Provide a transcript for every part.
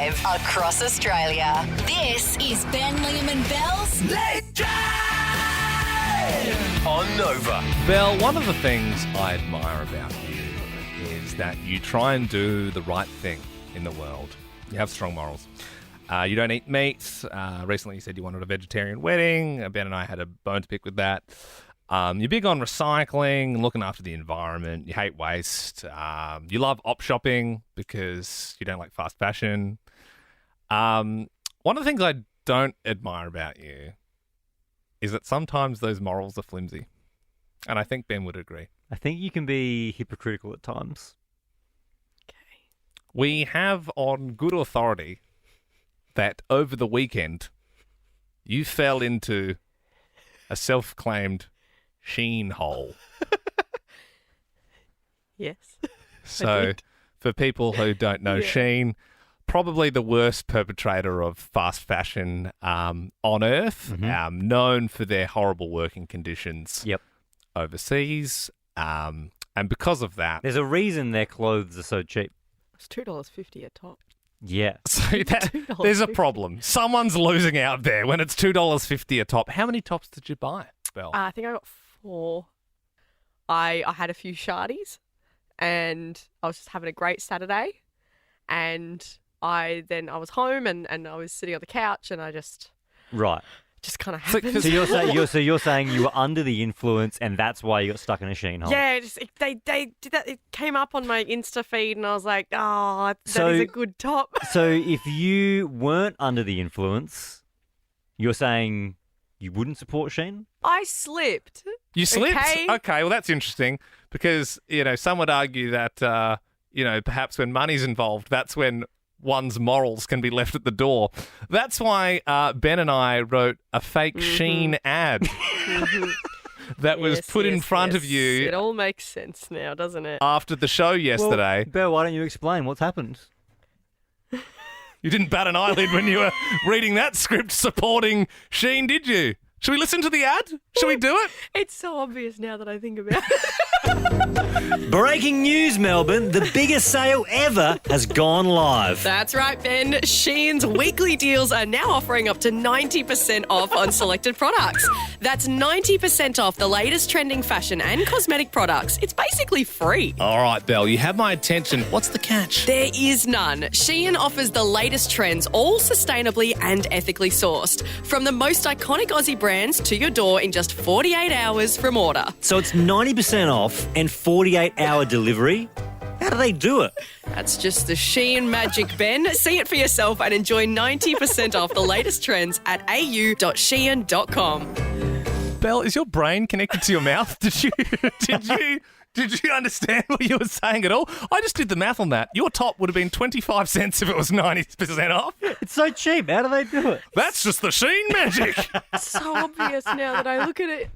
live across Australia. This is Ben Liam and Belle's Late Drive on Nova. Belle, one of the things I admire about you is that you try and do the right thing in the world. You have strong morals. You don't eat meat. Recently you said you wanted a vegetarian wedding. Ben and I had a bone to pick with that. You're big on recycling and looking after the environment. You hate waste. You love op shopping because you don't like fast fashion. One of the things I don't admire about you is that sometimes those morals are flimsy. And I think Ben would agree. I think you can be hypocritical at times. We have on good authority that over the weekend you fell into a self-claimed Shein hole. Yes. So for people who don't know, Shein, probably the worst perpetrator of fast fashion on earth, known for their horrible working conditions overseas. And because of that... There's a reason their clothes are so cheap. It's $2.50 a top. Yeah. So there's a problem. Someone's losing out there when it's $2.50 a top. How many tops did you buy, Belle? I think I got 4. I had a few shardies and I was just having a great Saturday. And I was home and I was sitting on the couch and I just... Right. Just kind of happened. So you're saying you were under the influence and that's why you got stuck in a Shein hole? Yeah, they did that. It came up on my Insta feed and I was like, that is a good top. So if you weren't under the influence, you're saying you wouldn't support Shein? I slipped. You slipped? Okay, well, that's interesting because, some would argue that, perhaps when money's involved, that's when one's morals can be left at the door. That's why Ben and I wrote a fake Shein ad that was put in front of you. It all makes sense now, doesn't it? After the show yesterday. Well, Belle, why don't you explain what's happened? You didn't bat an eyelid when you were reading that script supporting Shein, did you? Should we listen to the ad? Should we do it? It's so obvious now that I think about it. Breaking news, Melbourne. The biggest sale ever has gone live. That's right, Ben. Shein's weekly deals are now offering up to 90% off on selected products. That's 90% off the latest trending fashion and cosmetic products. It's basically free. All right, Belle, you have my attention. What's the catch? There is none. Shein offers the latest trends, all sustainably and ethically sourced. From the most iconic Aussie brands to your door in just 48 hours from order. So it's 90% off and 48-hour delivery? How do they do it? That's just the Shein magic, Ben. See it for yourself and enjoy 90% off the latest trends at au.shein.com. Belle, is your brain connected to your mouth? Did you understand what you were saying at all? I just did the math on that. Your top would have been 25 cents if it was 90% off. It's so cheap. How do they do it? That's just the Shein magic. It's so obvious now that I look at it.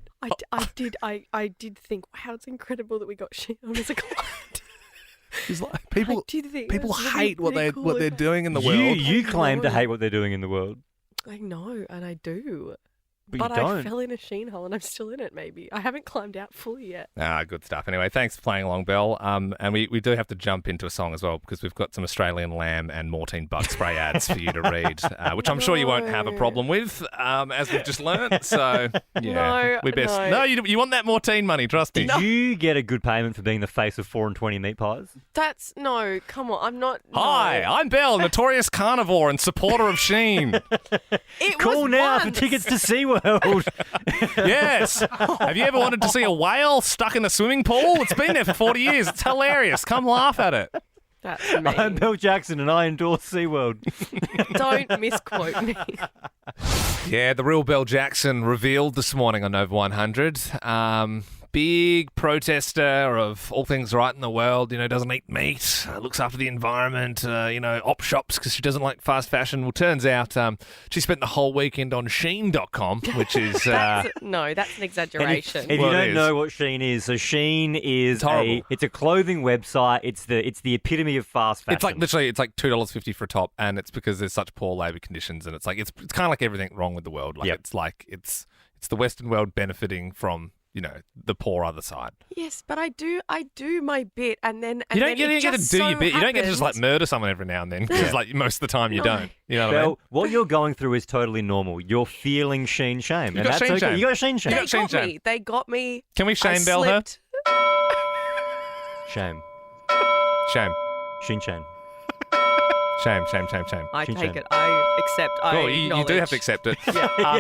I did think, wow, it's incredible that we got Shein on as a client. It's like people hate what cool. they're doing in the world. You claim to hate what they're doing in the world. I know, and I do. But you don't. I fell in a Shein hole and I'm still in it, maybe. I haven't climbed out fully yet. Good stuff. Anyway, thanks for playing along, Belle. And we do have to jump into a song as well because we've got some Australian lamb and Mortein bug spray ads for you to read, which I'm sure you won't have a problem with, as we've just learnt. So, yeah, we best. No, you want that Mortein money, trust me. Did you get a good payment for being the face of 4 and 20 meat pies? No, come on, I'm not. Hi, no. I'm Belle, notorious carnivore and supporter of Shein. Call now for tickets to SeaWorld. Yes. Have you ever wanted to see a whale stuck in a swimming pool? It's been there for 40 years. It's hilarious. Come laugh at it. That's mean. I'm Belle Jackson and I endorse SeaWorld. Don't misquote me. Yeah, the real Belle Jackson revealed this morning on Nova 100. Big protester of all things right in the world, doesn't eat meat, looks after the environment, op shops because she doesn't like fast fashion. Well, turns out she spent the whole weekend on Shein.com, which is... that's an exaggeration. If you don't know what Shein is, so Shein is it's a clothing website. It's the epitome of fast fashion. It's like literally, it's like $2.50 for a top, and it's because there's such poor labour conditions, and it's kind of like everything wrong with the world. It's the Western world benefiting from the poor other side. Yes, but I do my bit, and then You don't get to do your bit. You don't get to just like murder someone every now and then because like most of the time you don't. You know what I mean? Belle, what you're going through is totally normal. You're feeling Shein shame. You got that's Shein okay. shame. You got Shein shame. You got Shein shame. They got me. Can we I Shane Bell her? slipped. Shame. Shame. Shein shame. Shame. I Shein take shame. it. I accept. Cool, I you do have to accept it.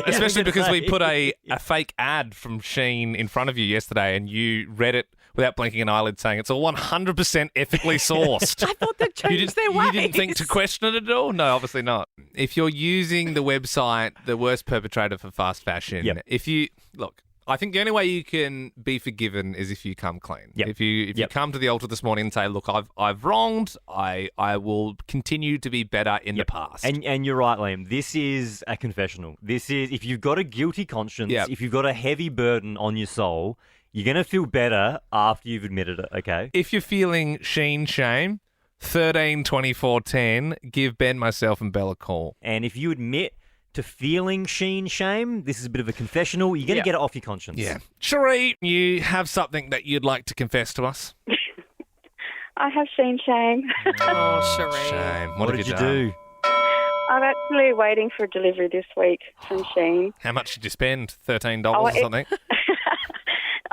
Especially because we put a fake ad from Shein in front of you yesterday and you read it without blinking an eyelid saying it's all 100% ethically sourced. I thought they'd changed their ways. You didn't think to question it at all? No, obviously not. If you're using the website, the worst perpetrator for fast fashion, I think the only way you can be forgiven is if you come clean. Yep. If you come to the altar this morning and say, look, I've wronged, I will continue to be better in the past. And you're right, Liam. This is a confessional. This is, if you've got a guilty conscience, if you've got a heavy burden on your soul, you're going to feel better after you've admitted it, okay? If you're feeling Shein shame, 13 24 10, give Ben, myself, and Belle a call. And if you admit to feeling Shein shame, this is a bit of a confessional, you're going to get it off your conscience. Yeah. Cherie, you have something that you'd like to confess to us? I have Shein shame. Oh, Cherie. Shame. What did you do? I'm actually waiting for a delivery this week from Shein. How much did you spend? $13 or something?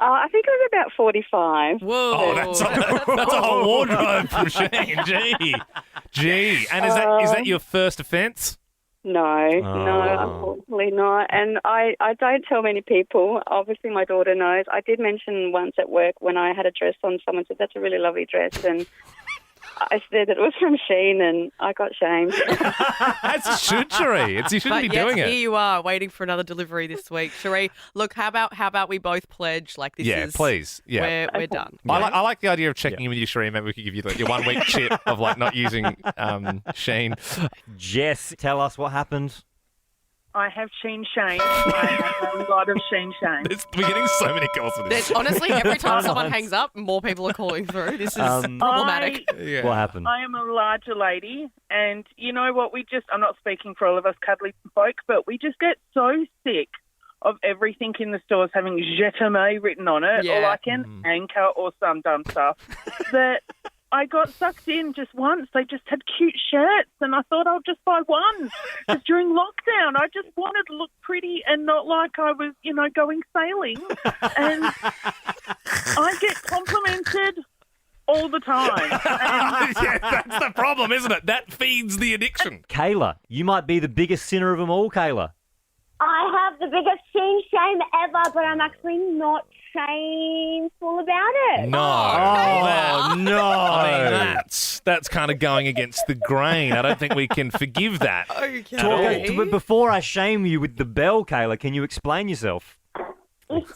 I think it was about 45. Whoa. Oh, that's a whole wardrobe from Shein. Gee. And is that your first offence? No, unfortunately not. And I don't tell many people. Obviously, my daughter knows. I did mention once at work when I had a dress on, someone said, that's a really lovely dress. And I said that it was from Shein, and I got shamed. That's should, Cherie. You shouldn't be doing here it. you are, waiting for another delivery this week. Cherie, look, how about we both pledge like this is... Please. Yeah, We're done. I like the idea of checking in with you, Cherie. Maybe we could give you your 1 week chip of like not using Shein. Jess, tell us what happened. I have Shein shame. I have a lot of Shein shame. We're getting so many calls for this. Honestly, every time someone hangs up, more people are calling through. This is problematic. What happened? I am a larger lady, and you know what? I'm not speaking for all of us cuddly folk, but we just get so sick of everything in the stores having Je t'aime written on it, or like an anchor or some dumb stuff, that I got sucked in just once. They just had cute shirts, and I thought I'll just buy one. Because during lockdown, I just wanted to look pretty and not like I was, going sailing. And I get complimented all the time. That's the problem, isn't it? That feeds the addiction. Kayla, you might be the biggest sinner of them all, Kayla. I have the biggest Shein shame ever, but I'm actually not shameful about it. No. Oh, no. I mean, that's kind of going against the grain. I don't think we can forgive that. Okay. But before I shame you with the bell, Kayla, can you explain yourself? If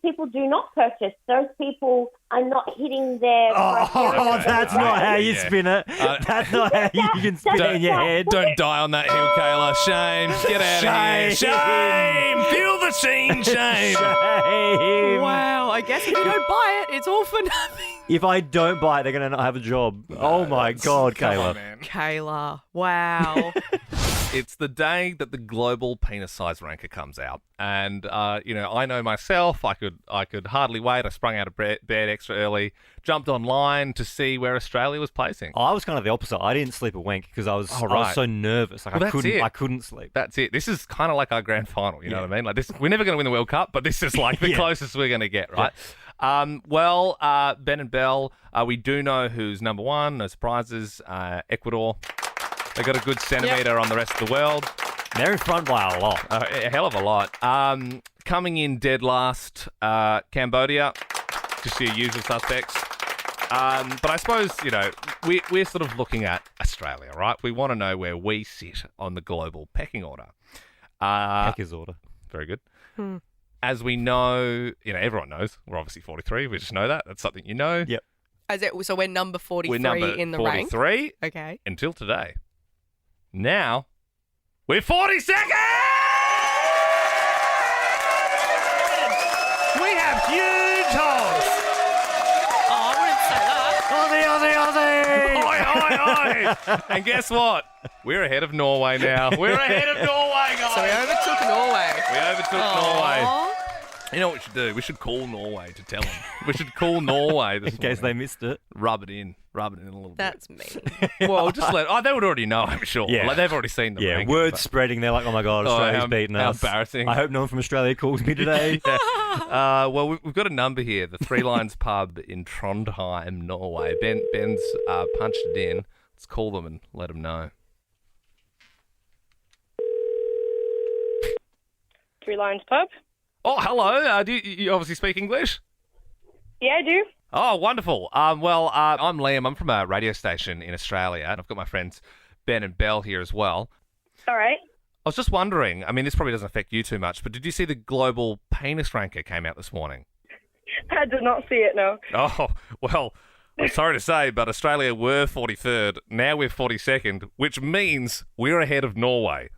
people do not purchase, those people are not hitting their... That's not how you spin it. That's not how you can spin it in your head. Don't die on that hill, Kayla. Shame. Get out of here. Shame. Feel the scene. Shame. Wow, I guess if you don't buy it, it's all for nothing. If I don't buy it, they're going to not have a job. Oh, my God, Come Kayla. on, man. Kayla, wow. It's the day that the global penis size ranker comes out, and I know myself. I could hardly wait. I sprung out of bed extra early, jumped online to see where Australia was placing. I was kind of the opposite. I didn't sleep a wink because I was so nervous. Like, I couldn't sleep. That's it. This is kind of like our grand final. You know what I mean? Like this, we're never going to win the World Cup, but this is like the closest we're going to get, right? Yeah. Ben and Belle, we do know who's number one. No surprises. Ecuador. They got a good centimetre on the rest of the world. They're in front by a lot. A hell of a lot. Coming in dead last, Cambodia. Just your usual suspects. But I suppose, we're sort of looking at Australia, right? We want to know where we sit on the global pecking order. Pecker's order. Very good. As we know, everyone knows, we're obviously 43. We just know that. That's something you know. Yep. So we're number 43 We're number in the 43 rank. Okay. until today. Now, we're 42nd! We have huge holes! Oh, I wouldn't say that. Oi, oi, oi! And guess what? We're ahead of Norway now. We're ahead of Norway, guys! So we overtook Norway. We overtook Norway. You know what we should do? We should call Norway to tell them. We should call Norway this In case they morning. missed it. Rub it in a little That's mean. bit. Well, just they would already know, I'm sure. Yeah. Like, they've already seen the Yeah, rankings, word but- spreading. They're like, oh my God, Australia's beaten how us. embarrassing. I hope no one from Australia calls me today. Well, we've got a number here. The Three Lions Pub in Trondheim, Norway. Ben's punched it in. Let's call them and let them know. Three Lions Pub. Oh, hello. Do you obviously speak English? Yeah, I do. Oh, wonderful. I'm Liam. I'm from a radio station in Australia, and I've got my friends Ben and Belle here as well. All right. I was just wondering, I mean, this probably doesn't affect you too much, but did you see the global penis ranker came out this morning? I did not see it, no. Oh, well, I'm sorry to say, but Australia were 43rd. Now we're 42nd, which means we're ahead of Norway.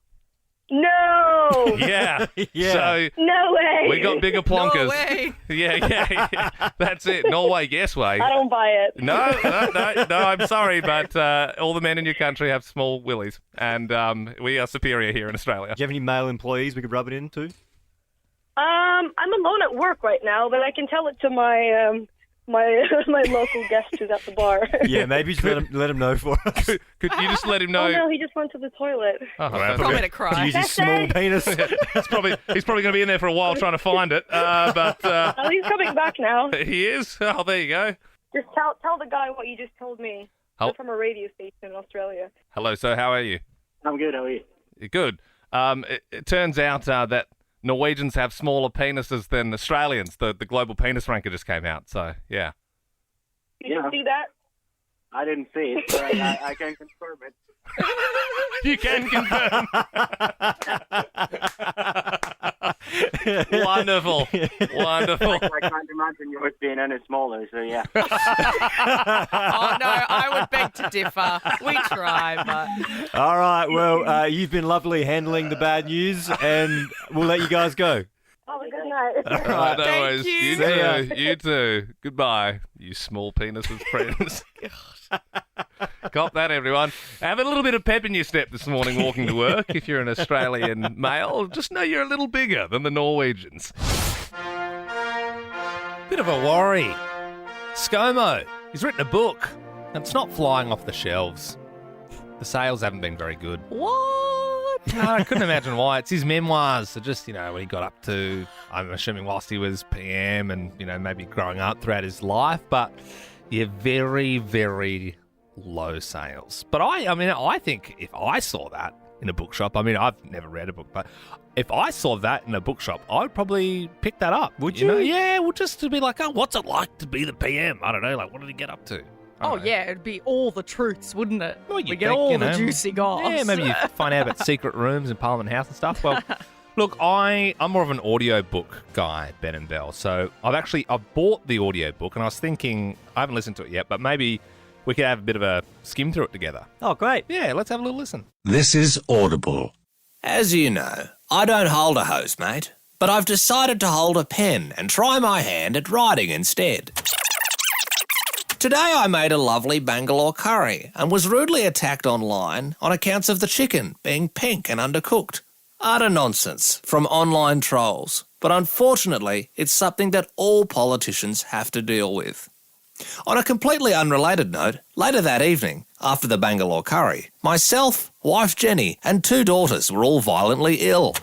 No! Yeah. Yeah. So No way! we got bigger plonkers. Norway. Yeah. That's it. Norway, guess way. I don't buy it. No, I'm sorry, but all the men in your country have small willies, and we are superior here in Australia. Do you have any male employees we could rub it into? I'm alone at work right now, but I can tell it to my my local guest who's at the bar. Yeah, maybe just let him know for us. Could you just let him know? Oh no, he just went to the toilet. Oh, Probably to cry. Use his small penis. he's probably going to be in there for a while trying to find it. But Oh, he's coming back now. he is. Oh, there you go. Just tell the guy what you just told me. Oh. I'm from a radio station in Australia. Hello, sir. How are you? I'm good. How are you? You're good. It turns out that Norwegians have smaller penises than Australians. The global penis ranker just came out. So yeah. You didn't see that? I didn't see it, but I can confirm it. You can confirm. Wonderful. I can't imagine yours being any smaller, so yeah. Oh, no, I would beg to differ. We try, but... All right, well, you've been lovely handling the bad news, and we'll let you guys go. Have a good night. All right, no Thank worries. you. You See ya. too. You too. Goodbye, you small penises friends. Cop that, everyone. Have a little bit of pep in your step this morning walking to work. If you're an Australian male, just know you're a little bigger than the Norwegians. Bit of a worry. Scomo, he's written a book, and it's not flying off the shelves. The sales haven't been very good. What? No, I couldn't imagine why. It's his memoirs. So just, what he got up to, I'm assuming whilst he was PM and, maybe growing up throughout his life. But, yeah, very, very low sales. But I think if I saw that in a bookshop, I've never read a book, but if I saw that in a bookshop, I'd probably pick that up. Would you? Yeah, well, just to be like, oh, what's it like to be the PM? I don't know, like, what did he get up to? I Oh, don't know. yeah, it'd be all the truths, wouldn't it? Well, we you'd get think, all the juicy goss. Yeah, maybe you find out about secret rooms in Parliament House and stuff. Well, look, I'm more of an audiobook guy, Ben and Belle. So I've bought the audiobook, and I was thinking, I haven't listened to it yet, but maybe we could have a bit of a skim through it together. Oh, great. Yeah, let's have a little listen. This is Audible. As you know, I don't hold a hose, mate, but I've decided to hold a pen and try my hand at writing instead. Today I made a lovely Bangalore curry and was rudely attacked online on accounts of the chicken being pink and undercooked. Utter nonsense from online trolls, but unfortunately it's something that all politicians have to deal with. On a completely unrelated note, later that evening, after the Bangalore curry, myself, wife Jenny and 2 daughters were all violently ill.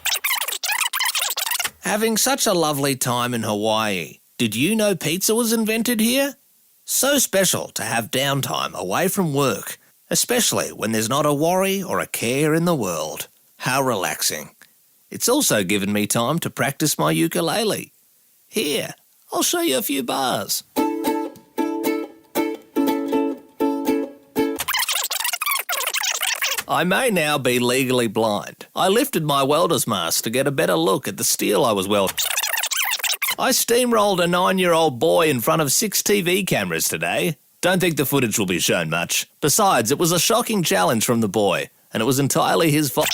Having such a lovely time in Hawaii, did you know pizza was invented here? So special to have downtime away from work, especially when there's not a worry or a care in the world. How relaxing. It's also given me time to practice my ukulele. Here, I'll show you a few bars. I may now be legally blind. I lifted my welder's mask to get a better look at the steel I was welding. I steamrolled a 9-year-old boy in front of 6 TV cameras today. Don't think the footage will be shown much. Besides, it was a shocking challenge from the boy, and it was entirely his fault.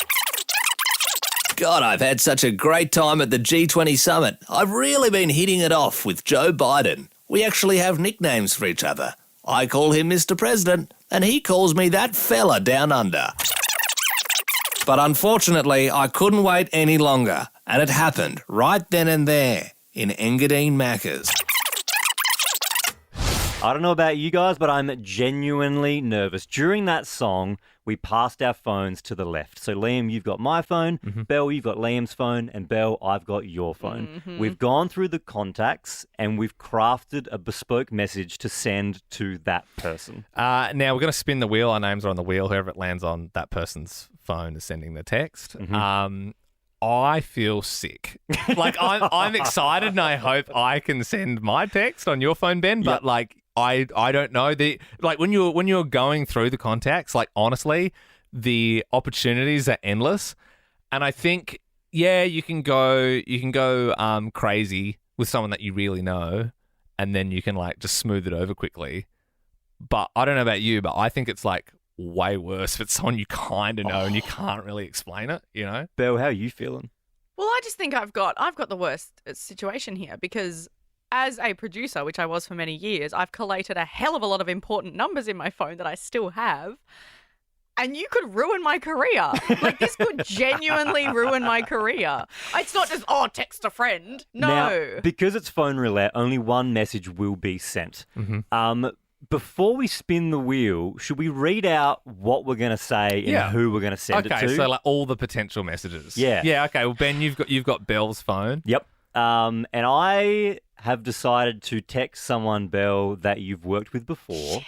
God, I've had such a great time at the G20 summit. I've really been hitting it off with Joe Biden. We actually have nicknames for each other. I call him Mr. President, and he calls me that fella down under. But unfortunately, I couldn't wait any longer, and it happened right then and there. in Engadine Macca's. I don't know about you guys, but I'm genuinely nervous. During that song, we passed our phones to the left. So, Liam, you've got my phone. Belle, you've got Liam's phone. And, Belle, I've got your phone. We've gone through the contacts and we've crafted a bespoke message to send to that person. Now, we're going to spin the wheel. Our names are on the wheel. Whoever it lands on, that person's phone is sending the text. I feel sick. Like, I'm excited and I hope I can send my text on your phone, Ben, but, I don't know. When you're going through the contacts, like, honestly, the opportunities are endless. And I think, you can go crazy with someone that you really know, and then you can just smooth it over quickly. But I don't know about you, but I think it's way worse if it's someone you kind of know and you can't really explain it, you know? Belle, how are you feeling? Well, I just think I've got the worst situation here because as a producer, which I was for many years, I've collated a hell of a lot of important numbers in my phone that I still have. And you could ruin my career. This could genuinely ruin my career. It's not just, text a friend. No. Now, because it's phone roulette, only one message will be sent. Before we spin the wheel, should we read out what we're going to say and who we're going to send it to? Okay, so all the potential messages. Yeah. Yeah, okay. Well, Ben, you've got Belle's phone. Yep. And I have decided to text someone, Belle, that you've worked with before.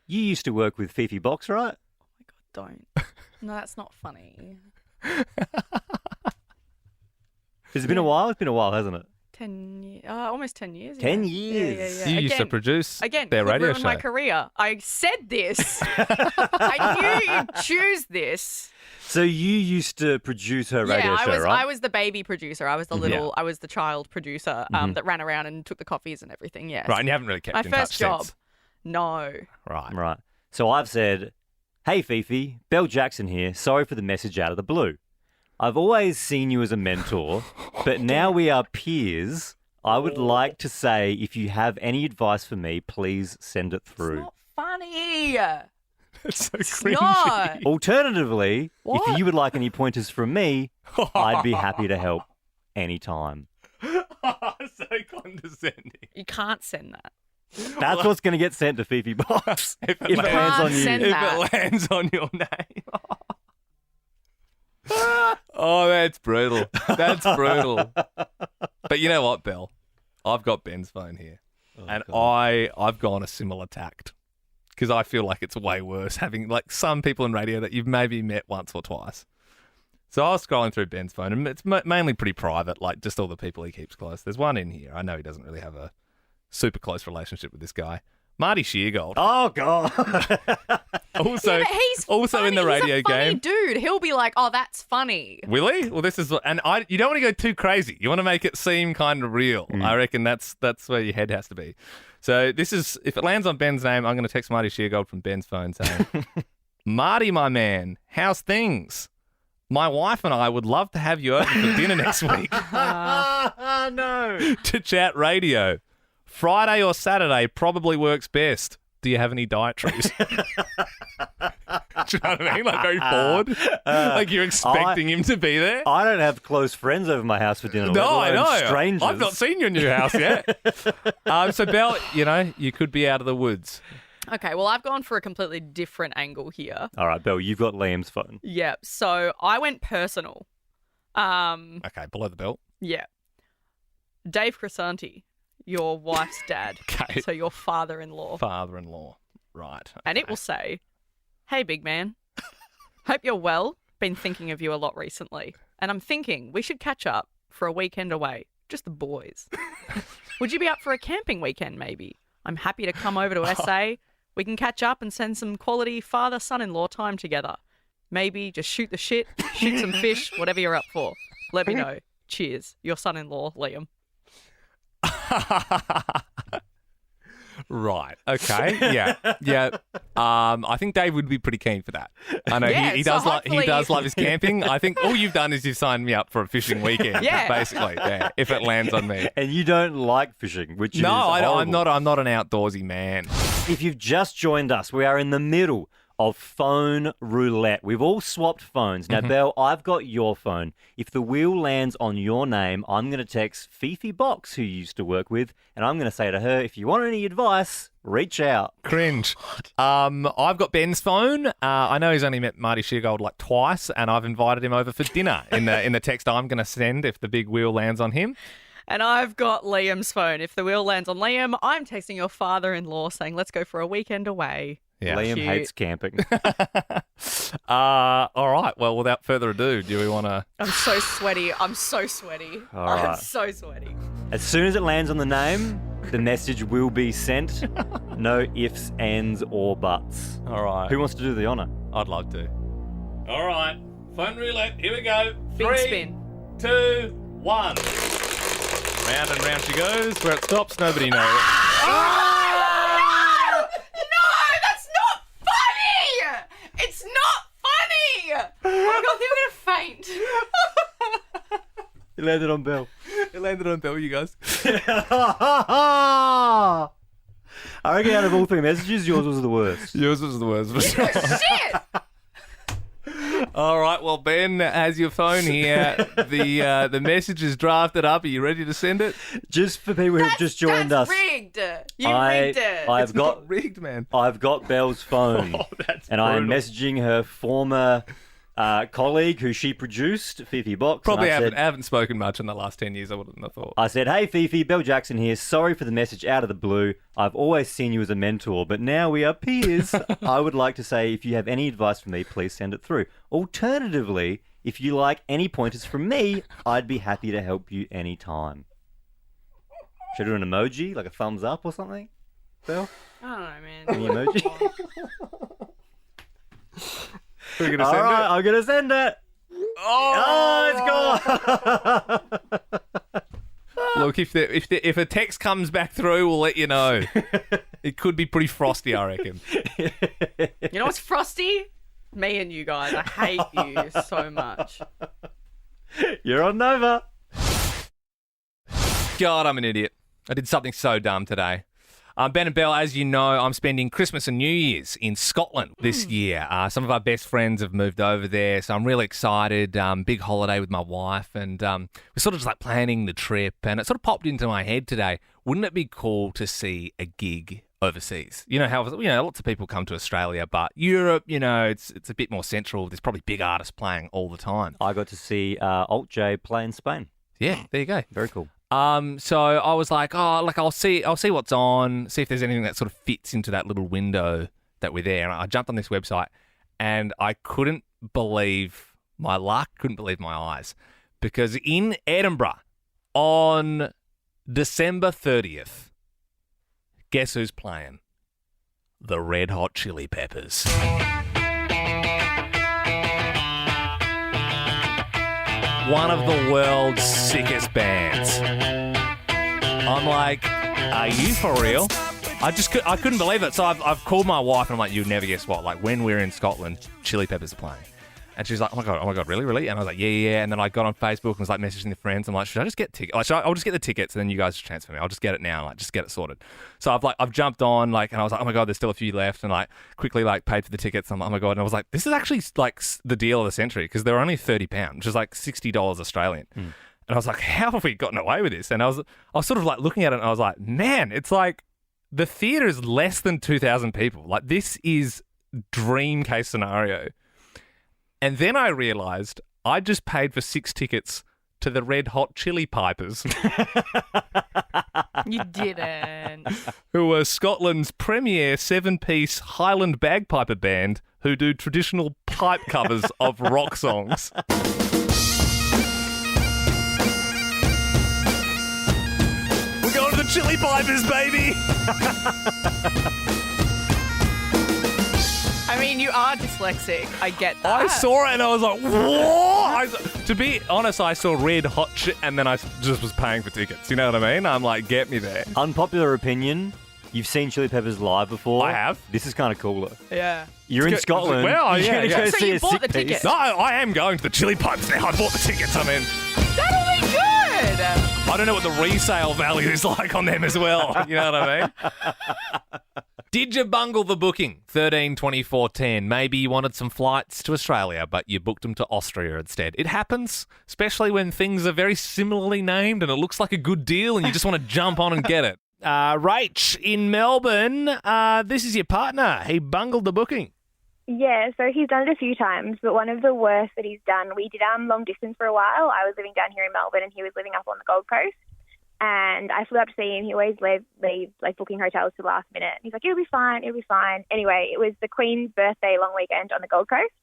You used to work with Fifi Box, right? Oh my God, don't. No, that's not funny. Has it been a while? It's been a while, hasn't it? 10 years, almost 10 years. 10 yeah. years. Yeah. You used to produce their radio ruin show. my career. I said this. I knew you'd choose this. So you used to produce her radio show, right? I was the baby producer. I was the I was the child producer that ran around and took the coffees and everything. Yes. Right, and you haven't really kept my in first touch job. since. No. Right. So I've said, "Hey Fifi, Belle Jackson here. Sorry for the message out of the blue. I've always seen you as a mentor, but now we are peers. I would like to say, if you have any advice for me, please send it through." It's not funny. It's so It's cringy. not. Alternatively, What? if you would like any pointers from me, I'd be happy to help anytime. So condescending. You can't send that. That's what's going to get sent to Fifi Box if it You lands on can't you. send If that. it lands on your name. Oh, that's brutal. That's brutal. But you know what, Belle? I've got Ben's phone here. And I've gone a similar tact. Because I feel like it's way worse having some people in radio that you've maybe met once or twice. So I was scrolling through Ben's phone, and it's mainly pretty private, just all the people he keeps close. There's one in here. I know he doesn't really have a super close relationship with this guy. Marty Sheargold. Oh, God. Also, he's also funny. in the radio He's a funny game. dude. He'll be like, "Oh, that's funny." Will he? Well, this is, and you don't want to go too crazy. You want to make it seem kind of real. I reckon that's where your head has to be. So this is, if it lands on Ben's name, I'm going to text Marty Sheargold from Ben's phone saying, "Marty, my man, how's things? My wife and I would love to have you over for dinner next week." No. To chat radio. Friday or Saturday probably works best. Do you have any dietaries? Do you know what I mean? Very bored. You're expecting him to be there. I don't have close friends over my house for dinner. No, I let alone know. Strangers. I've not seen your new house yet. So, Belle, you could be out of the woods. Okay, well, I've gone for a completely different angle here. All right, Belle, you've got Liam's phone. Yeah, so I went personal. Okay, below the belt. Yeah. Dave Crisanti, your wife's dad. Okay. So your father-in-law. Father-in-law. Right. And it will say, "Hey, big man. Hope you're well. Been thinking of you a lot recently. And I'm thinking we should catch up for a weekend away. Just the boys. Would you be up for a camping weekend, maybe? I'm happy to come over to SA. We can catch up and spend some quality father-son-in-law time together. Maybe just shoot the shit, shoot some fish, whatever you're up for. Let me know. Cheers. Your son-in-law, Liam." Right. Okay. Yeah. I think Dave would be pretty keen for that. I know Yeah, he so does. He hopefully- does love his camping. I think all you've done is you've signed me up for a fishing weekend. Yeah. Basically. Yeah. If it lands on me. And you don't like fishing, which No, is I don't. horrible. I'm not an outdoorsy man. If you've just joined us, we are in the middle of phone roulette. We've all swapped phones. Now, Belle, I've got your phone. If the wheel lands on your name, I'm going to text Fifi Box, who you used to work with, and I'm going to say to her, if you want any advice, reach out. Cringe. I've got Ben's phone. I know he's only met Marty Sheargold like twice, and I've invited him over for dinner in the text I'm going to send if the big wheel lands on him. And I've got Liam's phone. If the wheel lands on Liam, I'm texting your father-in-law saying, let's go for a weekend away. Yeah. Liam Cute. hates camping. All right. Well, without further ado, do we want to... I'm so sweaty. I'm so sweaty. All I'm right. so sweaty. As soon as it lands on the name, the message will be sent. No ifs, ands, or buts. All right. Who wants to do the honour? I'd love to. All right. Phone roulette. Here we go. Big 3, spin. 2, 1. Round and round she goes. Where it stops, nobody knows. That's not funny! It's not funny! Oh my God, they're going to faint. It landed on Belle. It landed on Belle, you guys. I reckon out of all 3 messages, yours was the worst. Yours was the worst. For sure. Shit! All right, well, Ben has your phone here. The message is drafted up. Are you ready to send it? Just for people who've just joined us. Rigged. You rigged it. I've got Not rigged, man. I've got Belle's phone, Oh, that's and I am brutal. messaging her former colleague who she produced, Fifi Box. Probably and haven't spoken much in the last 10 years, I wouldn't have thought. I said, hey, Fifi, Belle Jackson here. Sorry for the message out of the blue. I've always seen you as a mentor, but now we are peers. I would like to say, if you have any advice for me, please send it through. Alternatively, if you like any pointers from me, I'd be happy to help you anytime. Should I do an emoji, like a thumbs up or something? Belle? I don't know, man. Any emoji? We're going to All send right, it. I'm going to send it. Oh, it's gone. Look, if a text comes back through, we'll let you know. It could be pretty frosty, I reckon. You know what's frosty? Me and you guys. I hate you so much. You're on Nova. God, I'm an idiot. I did something so dumb today. Ben and Belle, as you know, I'm spending Christmas and New Year's in Scotland this year. Some of our best friends have moved over there, so I'm really excited. Big holiday with my wife, and we're sort of just like planning the trip. And it sort of popped into my head today. Wouldn't it be cool to see a gig overseas? You know how lots of people come to Australia, but Europe, it's a bit more central. There's probably big artists playing all the time. I got to see Alt J play in Spain. Yeah, there you go. Very cool. So I was like, I'll see what's on, see if there's anything that sort of fits into that little window that we're there. And I jumped on this website, and I couldn't believe my luck, couldn't believe my eyes, because in Edinburgh on December 30th, guess who's playing? The Red Hot Chili Peppers. One of the world's sickest bands. I'm like, are you for real? I couldn't believe it. So I've called my wife and I'm like, you'd never guess what. Like when we're in Scotland, Chili Peppers are playing. And she's like, oh my God, really? And I was like, yeah. And then I got on Facebook and was like messaging the friends. I'm like, should I just get tickets? I'll just get the tickets and then you guys just transfer me. I'll just get it now. Like, just get it sorted. So I've jumped on, like, and I was like, oh my God, there's still a few left. And like quickly like paid for the tickets. I'm like, oh my God. And I was like, this is actually like the deal of the century because they're only £30, which is like $60 Australian. And I was like, how have we gotten away with this? And I was sort of like looking at it and I was like, man, it's like the theatre is less than 2,000 people. Like this is dream case scenario. And then I realised I just paid for 6 tickets to the Red Hot Chili Pipers. You didn't. Who are Scotland's premier 7-piece Highland bagpiper band who do traditional pipe covers of rock songs. We're going to the Chili Pipers, baby! I mean, you are dyslexic. I get that. I saw it and I was like, what? To be honest, I saw Red Hot and then I just was paying for tickets. You know what I mean? I'm like, get me there. Unpopular opinion. You've seen Chili Peppers live before. I have. This is kind of cooler. Yeah. You're in Scotland. Well, you're yeah. going to go So see you a bought sick the piece. ticket? No, I am going to the Chili Pipers now. I bought the tickets. I mean, That'll be good. I don't know what the resale value is like on them as well. You know what I mean? Did you bungle the booking? 13 24 10. Maybe you wanted some flights to Australia, but you booked them to Austria instead. It happens, especially when things are very similarly named and it looks like a good deal and you just want to jump on and get it. Rach in Melbourne, this is your partner. He bungled the booking. Yeah, so he's done it a few times, but one of the worst that he's done, we did long distance for a while. I was living down here in Melbourne and he was living up on the Gold Coast. And I flew up to see him. He always leaves like booking hotels to the last minute. He's like, it'll be fine. Anyway, it was the Queen's birthday long weekend on the Gold Coast.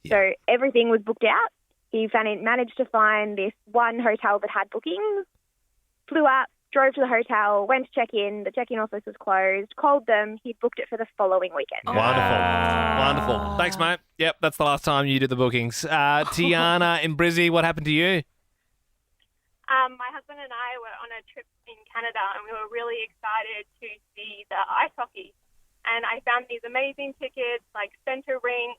Yeah. So everything was booked out. He managed to find this one hotel that had bookings, flew up, drove to the hotel, went to check in. The check-in office was closed, called them. He booked it for the following weekend. Wonderful. Thanks, mate. Yep, that's the last time you did the bookings. Tiana in Brizzy, what happened to you? My husband and I were on a trip in Canada and we were really excited to see the ice hockey. And I found these amazing tickets, like centre rink,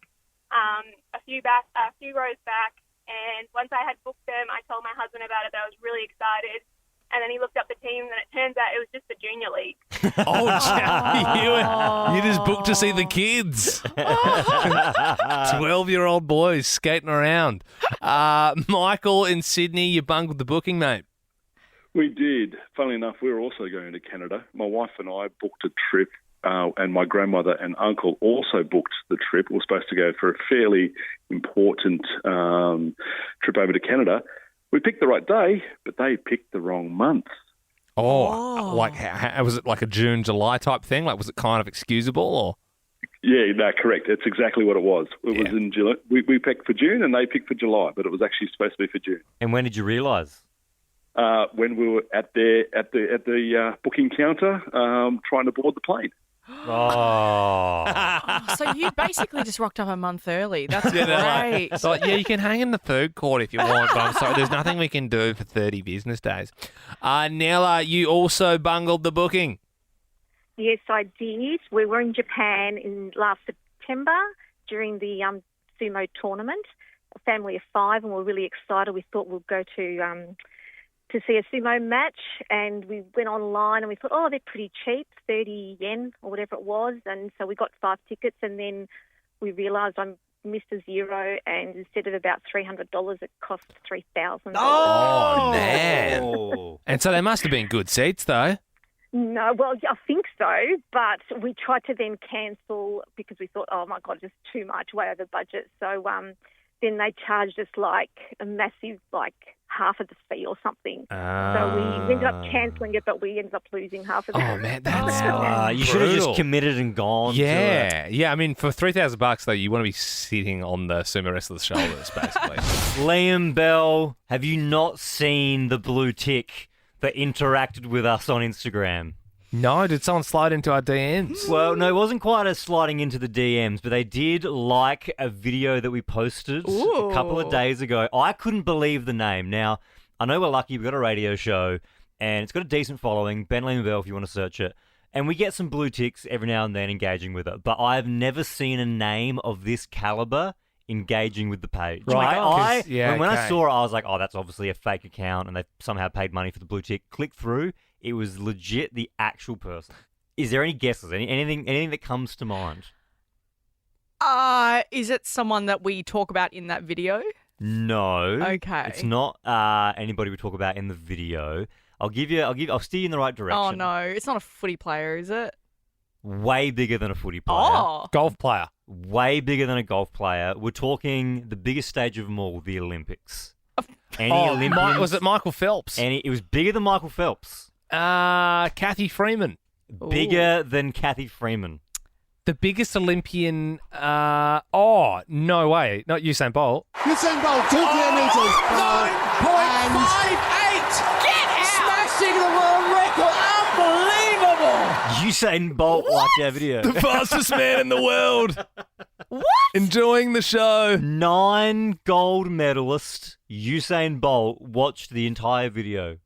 a few rows back. And once I had booked them, I told my husband about it. I was really excited. And then he looked up the teams, and it turns out it was just the junior league. You just booked to see the kids. 12-year-old boys skating around. Michael in Sydney, you bungled the booking, mate. We did. Funnily enough, we were also going to Canada. My wife and I booked a trip, and my grandmother and uncle also booked the trip. We were supposed to go for a fairly important trip over to Canada. We picked the right day, but they picked the wrong month. Like was it like a June, July type thing? Like, was it kind of excusable or? Yeah, no, correct. That's exactly what it was. It was in July. We picked for June and they picked for July, but it was actually supposed to be for June. And when did you realise? When we were at the booking counter trying to board the plane. So you basically just rocked up a month early. That's great. So, you can hang in the food court if you want, but I'm sorry, there's nothing we can do for 30 business days. Nella, you also bungled the booking. Yes, I did. We were in Japan in last September during the sumo tournament, a family of 5, and we were really excited. We thought we'd go to see a sumo match, and we went online and we thought, they're pretty cheap, 30 yen or whatever it was, and so we got 5 tickets, and then we realised I missed a zero, and instead of about $300, it cost $3,000. Oh, man. And so they must have been good seats, though. No, well, I think so, but we tried to then cancel because we thought, oh, my God, just too much, way over budget. So then they charged us like a massive, like half of the fee or something. So we ended up cancelling it, but we ended up losing half of it. Oh, man, that's you should have just committed and gone. Yeah. I mean, for $3,000 though, you want to be sitting on the sumo wrestler's shoulders, basically. Liam Belle, have you not seen the blue tick that interacted with us on Instagram? No, did someone slide into our DMs? Well, no, it wasn't quite a sliding into the DMs, but they did like a video that we posted a couple of days ago. I couldn't believe the name. Now, I know we're lucky, we've got a radio show, and it's got a decent following, Ben Liam Belle if you want to search it, and we get some blue ticks every now and then engaging with it, but I've never seen a name of this caliber engaging with the page. Right. When I saw it, I was like, that's obviously a fake account, and they somehow paid money for the blue tick. Click through. It was legit the actual person. Is there any guesses? Anything that comes to mind? Is it someone that we talk about in that video? No. Okay. It's not anybody we talk about in the video. I'll steer you in the right direction. Oh no, it's not a footy player, is it? Way bigger than a footy player. Oh. Golf player. Way bigger than a golf player. We're talking the biggest stage of them all, the Olympics. Olympians? Was it Michael Phelps? It was bigger than Michael Phelps. Kathy Freeman. Bigger than Kathy Freeman. The biggest Olympian. No way. Not Usain Bolt. Usain Bolt, 2 kilometres. 9.58. Get out! Smashing the world record. Unbelievable. Usain Bolt liked our video. The fastest man in the world. What? Enjoying the show. 9 gold medalist Usain Bolt watched the entire video.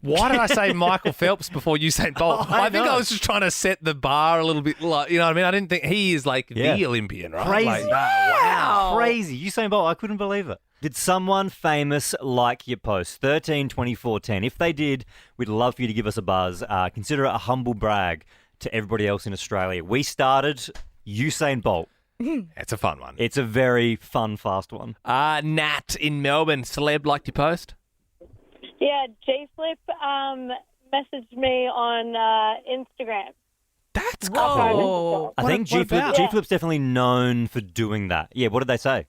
Why did I say Michael Phelps before Usain Bolt? I think I was just trying to set the bar a little bit, like, you know what I mean? I didn't think he is like the Olympian, right? Crazy. Like, Wow. Crazy. Usain Bolt, I couldn't believe it. Did someone famous like your post? 13 24 10. If they did, we'd love for you to give us a buzz. Consider it a humble brag. to everybody else in Australia. We started Usain Bolt. It's a fun one. It's a very fun, fast one. Nat in Melbourne, celeb liked your post? Yeah, G-Flip messaged me on Instagram. That's cool. I think G-Flip's definitely known for doing that. Yeah, what did they say?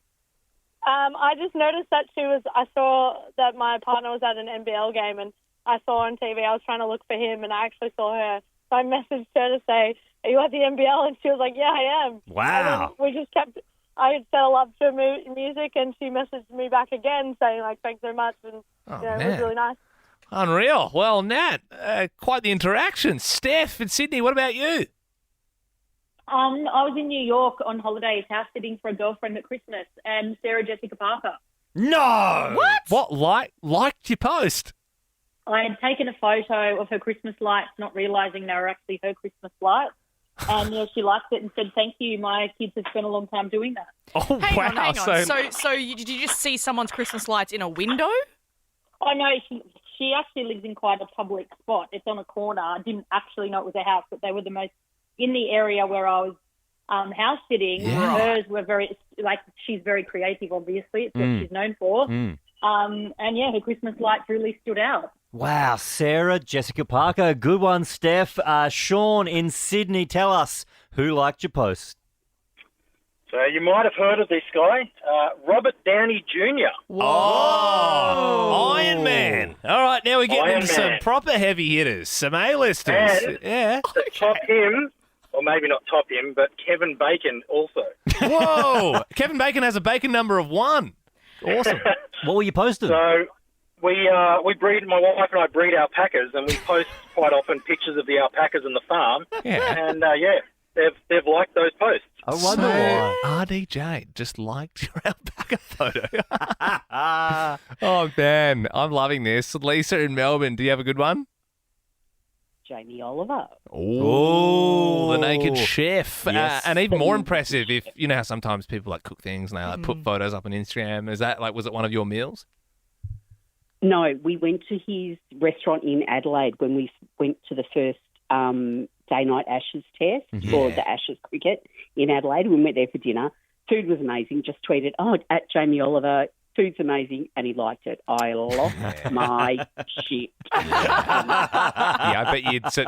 I just noticed that I saw that my partner was at an NBL game and I saw on TV, I was trying to look for him and I actually saw her. So I messaged her to say, are you at the NBL? And she was like, yeah, I am. Wow. And we just I had said I loved her music and she messaged me back again saying, like, thanks so much. And it was really nice. Unreal. Well, Nat, quite the interaction. Steph in Sydney, what about you? I was in New York on holidays, house sitting for a girlfriend at Christmas, and Sarah Jessica Parker. No! What? Liked your post? I had taken a photo of her Christmas lights, not realising they were actually her Christmas lights. And yeah, she liked it and said, thank you, my kids have spent a long time doing that. Oh, Hang on. Did you just see someone's Christmas lights in a window? Oh, no, she actually lives in quite a public spot. It's on a corner. I didn't actually know it was a house, but they were the most, in the area where I was house sitting. Yeah. Hers were very, she's very creative, obviously. It's what she's known for. And yeah, her Christmas lights really stood out. Wow, Sarah Jessica Parker. Good one, Steph. Sean in Sydney, tell us who liked your post. So you might have heard of this guy, Robert Downey Jr. Oh, Iron Man. All right, now we're getting into some proper heavy hitters, some A-listers. And yeah. to top him, or maybe not top him, but Kevin Bacon also. Whoa! Kevin Bacon has a bacon number of 1. Awesome. What were you posting? So we breed, my wife and I breed alpacas, and we post quite often pictures of the alpacas in the farm. Yeah. And they've liked those posts. I wonder why. RDJ just liked your alpaca photo. Oh, man. I'm loving this. Lisa in Melbourne, do you have a good one? Jamie Oliver. Oh, the naked chef. Yes. And even more impressive if, you know how sometimes people cook things and they put photos up on Instagram. Is that was it one of your meals? No, we went to his restaurant in Adelaide when we went to the first day-night Ashes test or the Ashes cricket in Adelaide. We went there for dinner. Food was amazing. Just tweeted, at Jamie Oliver, food's amazing, and he liked it. I lost my shit. I bet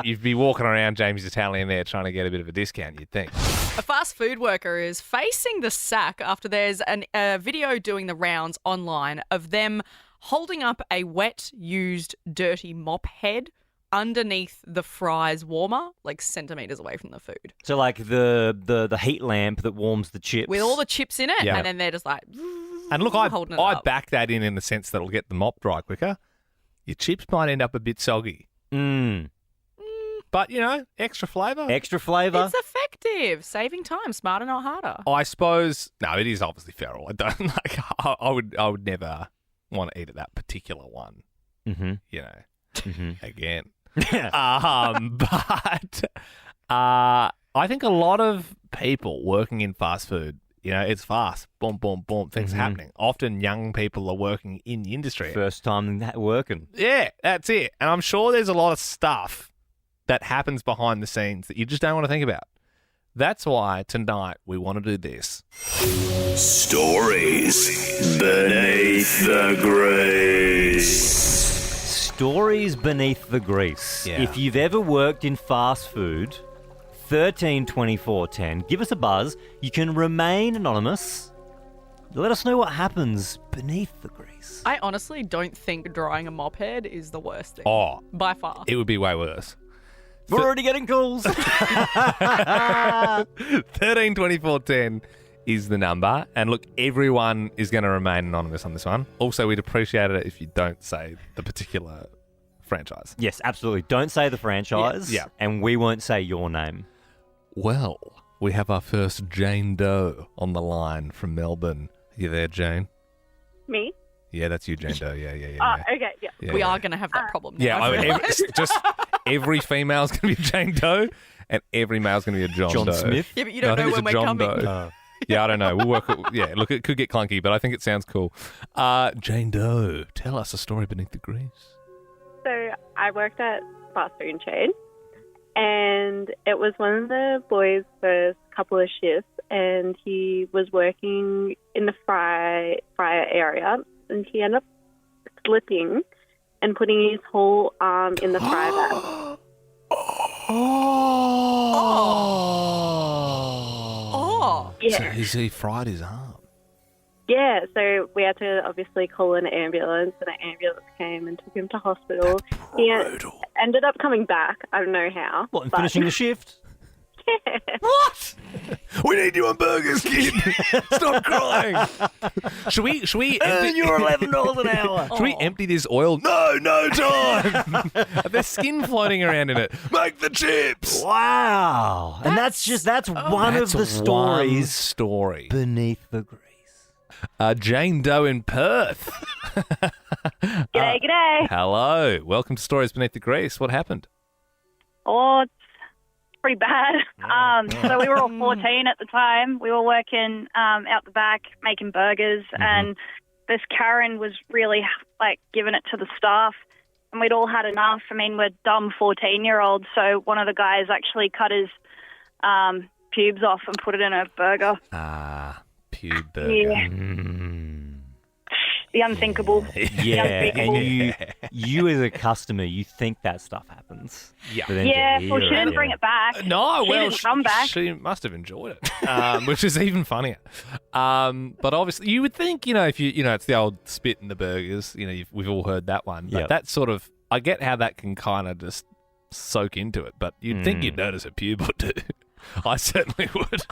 you'd be walking around Jamie's Italian there trying to get a bit of a discount, you'd think. A fast food worker is facing the sack after there's a video doing the rounds online of them holding up a wet, used, dirty mop head underneath the fries warmer, like centimetres away from the food. So like the heat lamp that warms the chips. With all the chips in it, Yeah. and then they're just like... And look, holding it I up. back that in the sense that it'll get the mop dry quicker. Your chips might end up a bit soggy. But, extra flavour. Extra flavour. It's effective. Saving time. Smarter, not harder. I suppose, no, it is obviously feral. I don't I would never want to eat at that particular one. Again. But I think a lot of people working in fast food, it's fast. Boom, boom, boom. Things happening. Often young people are working in the industry. First time working. Yeah, that's it. And I'm sure there's a lot of stuff that happens behind the scenes that you just don't want to think about. That's why tonight we want to do this. Stories beneath the grease. Stories beneath the grease. Yeah. If you've ever worked in fast food, 13 24 10, give us a buzz. You can remain anonymous. Let us know what happens beneath the grease. I honestly don't think drying a mop head is the worst thing. Oh. By far. It would be way worse. We're already getting calls. 13 24 10 is the number. And look, everyone is going to remain anonymous on this one. Also, we'd appreciate it if you don't say the particular franchise. Yes, absolutely. Don't say the franchise. Yeah. And we won't say your name. Well, we have our first Jane Doe on the line from Melbourne. Are you there, Jane? Me? Yeah, that's you, Jane Doe. Yeah. Okay, yeah. Yeah, we yeah. are going to have that problem now. Yeah, I realise. every female's going to be a Jane Doe, and every male's going to be a John Doe. Smith? Yeah, but you No, don't I think know it's when a we're John coming. Doe. Yeah, I don't know. We'll work. Look, it could get clunky, but I think it sounds cool. Jane Doe, tell us a story beneath the grease. So I worked at fast food chain, and it was one of the boys' first couple of shifts, and he was working in the fryer area, and he ended up slipping and putting his whole arm in the fryer bag. Oh. Yeah. So he fried his arm. Yeah, so we had to obviously call an ambulance, and an ambulance came and took him to hospital. He ended up coming back. I don't know how. What, and finishing the shift? Yeah. What? We need you on burgers, kid. Stop crying. Should we Earn your $11 an hour. Should we empty this oil? No time. There's skin floating around in it. Make the chips. Wow. And that's one of the stories. Story beneath the grease. Jane Doe in Perth. G'day. Hello. Welcome to Stories Beneath the Grease. What happened? Oh, it's pretty bad. So we were all 14 at the time. We were working out the back making burgers, and this Karen was really giving it to the staff, and we'd all had enough. I mean, we're dumb 14-year-olds, so one of the guys actually cut his pubes off and put it in a burger. Pube burger. Yeah. The unthinkable. Yeah, and you as a customer, you think that stuff happens. Yeah. Well, she didn't bring it back. No, she well, didn't come back. She must have enjoyed it, which is even funnier. But obviously, you would think, if it's the old spit in the burgers. We've all heard that one. But that's sort of, I get how that can kind of just soak into it. But you'd think you'd notice a pube or two. I certainly would.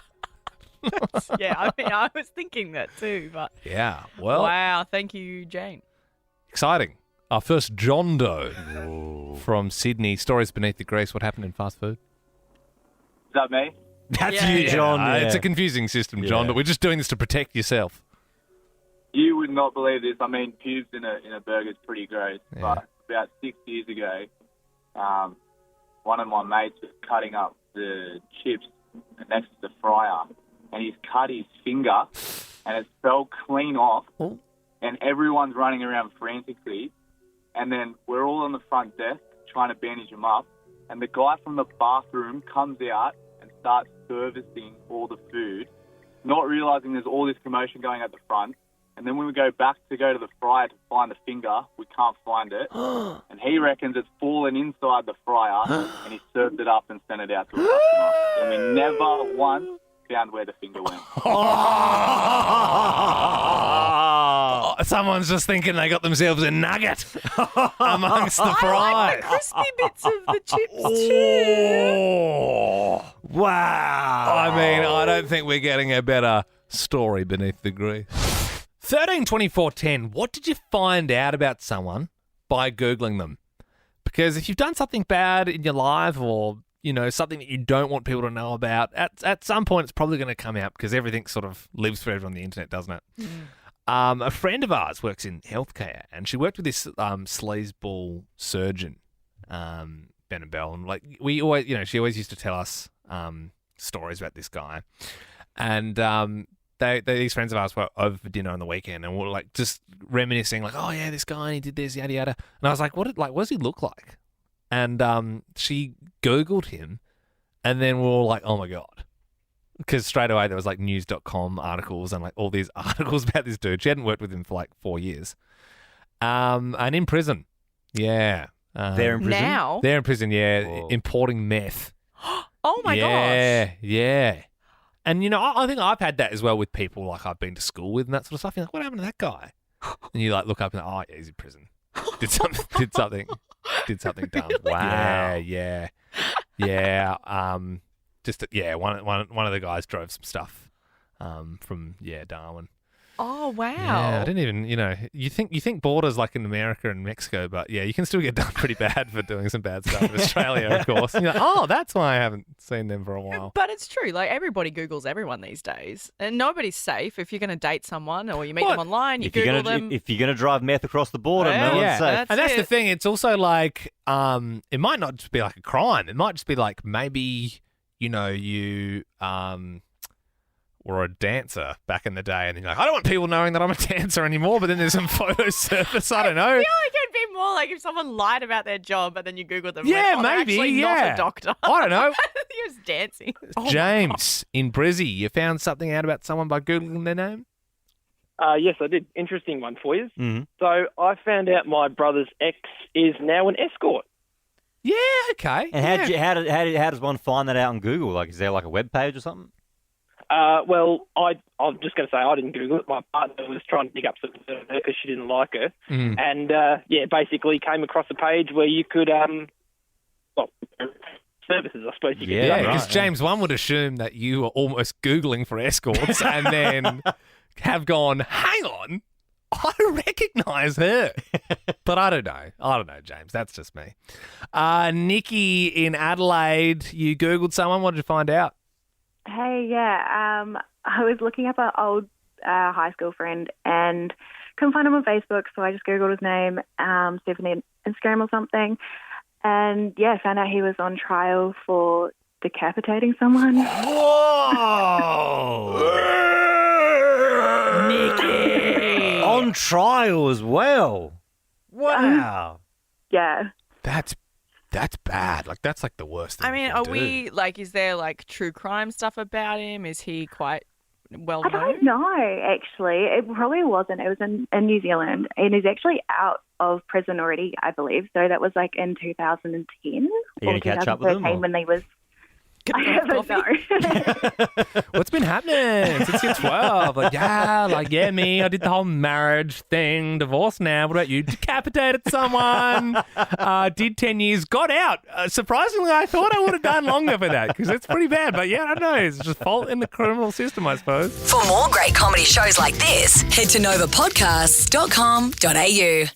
Yeah, I mean, I was thinking that too, but yeah, well, wow, thank you, Jane. Exciting. Our first John Doe from Sydney. Stories Beneath the Grease. What happened in fast food? Is that me? That's you, John. Yeah. It's a confusing system, John, but we're just doing this to protect yourself. You would not believe this. I mean, pubes in a burger is pretty gross. But about 6 years ago, one of my mates was cutting up the chips next to the fryer, and he's cut his finger, and it fell clean off, and everyone's running around frantically, and then we're all on the front desk trying to bandage him up, and the guy from the bathroom comes out and starts servicing all the food, not realising there's all this commotion going at the front, and then when we go back to go to the fryer to find the finger, we can't find it, and he reckons it's fallen inside the fryer, and he served it up and sent it out to a customer, and we never once found where the finger went. Someone's just thinking they got themselves a nugget amongst the fry. The crispy bits of the chips too. Wow. I mean, I don't think we're getting a better story beneath the grease. 13 24 10. What did you find out about someone by Googling them? Because if you've done something bad in your life or something that you don't want people to know about, at some point it's probably going to come out because everything sort of lives forever on the internet, doesn't it? A friend of ours works in healthcare, and she worked with this sleazeball surgeon, Ben Liam Belle, and we always, she always used to tell us stories about this guy, and these friends of ours were over for dinner on the weekend, and were just reminiscing, oh yeah, this guy, and he did this, yada yada, and I was like, what does he look like? And she Googled him, and then we were all like, oh my God. Because straight away there was news.com articles and all these articles about this dude. She hadn't worked with him for 4 years. And in prison. Yeah. They're in prison? Now? They're in prison, yeah. Importing meth. Oh my gosh. Yeah. And, I think I've had that as well with people I've been to school with and that sort of stuff. You're like, what happened to that guy? And you look up and oh yeah, he's in prison. Did something dumb. Wow. Yeah. One of the guys drove some stuff from Darwin. Oh wow. Yeah, I didn't even you think borders in America and Mexico, but yeah, you can still get done pretty bad for doing some bad stuff in Australia, of course. That's why I haven't seen them for a while. But it's true. Everybody Googles everyone these days, and nobody's safe if you're going to date someone or you meet them online. You Google them. If you're going to drive meth across the border, no one's safe. And that's the thing. It's also it might not just be a crime. It might just be maybe you or a dancer back in the day, and you're like, I don't want people knowing that I'm a dancer anymore, but then there's some photos surface, I don't know. I feel like it'd be more like if someone lied about their job and then you Google them. Yeah, they're maybe, actually not a doctor. I don't know. He was dancing. Oh my James in Brizzy, you found something out about someone by Googling their name? Yes, I did. Interesting one for you. Mm-hmm. So I found out my brother's ex is now an escort. Yeah, okay. And how does one find that out on Google? Like, is there like a web page or something? Well, I'm just going to say I didn't Google it. My partner was trying to dig up something of her because she didn't like her. Mm. And, basically came across a page where you could, services, I suppose you could say. Yeah, because James, one would assume that you were almost Googling for escorts and then have gone, hang on, I recognise her. But I don't know, James. That's just me. Nikki in Adelaide, you Googled someone. What did you find out? Hey, yeah. I was looking up an old high school friend and couldn't find him on Facebook, so I just Googled his name, see if on Instagram or something. And, yeah, found out he was on trial for decapitating someone. Whoa! Nikki! On trial as well. Wow. Yeah. That's bad. Like, that's like the worst thing. I mean, you can do. is there like true crime stuff about him? Is he quite well I known? don't know, actually. It probably wasn't. It was in New Zealand, and he's actually out of prison already, I believe. So that was like in 2010 Are you or going to catch up with him? 2013 when they was... I haven't, no. What's been happening since you're 12? Me. I did the whole marriage thing, divorced now. What about you? Decapitated someone, did 10 years, got out. Surprisingly, I thought I would have done longer for that because it's pretty bad. But yeah, I don't know. It's just fault in the criminal system, I suppose. For more great comedy shows like this, head to novapodcasts.com.au.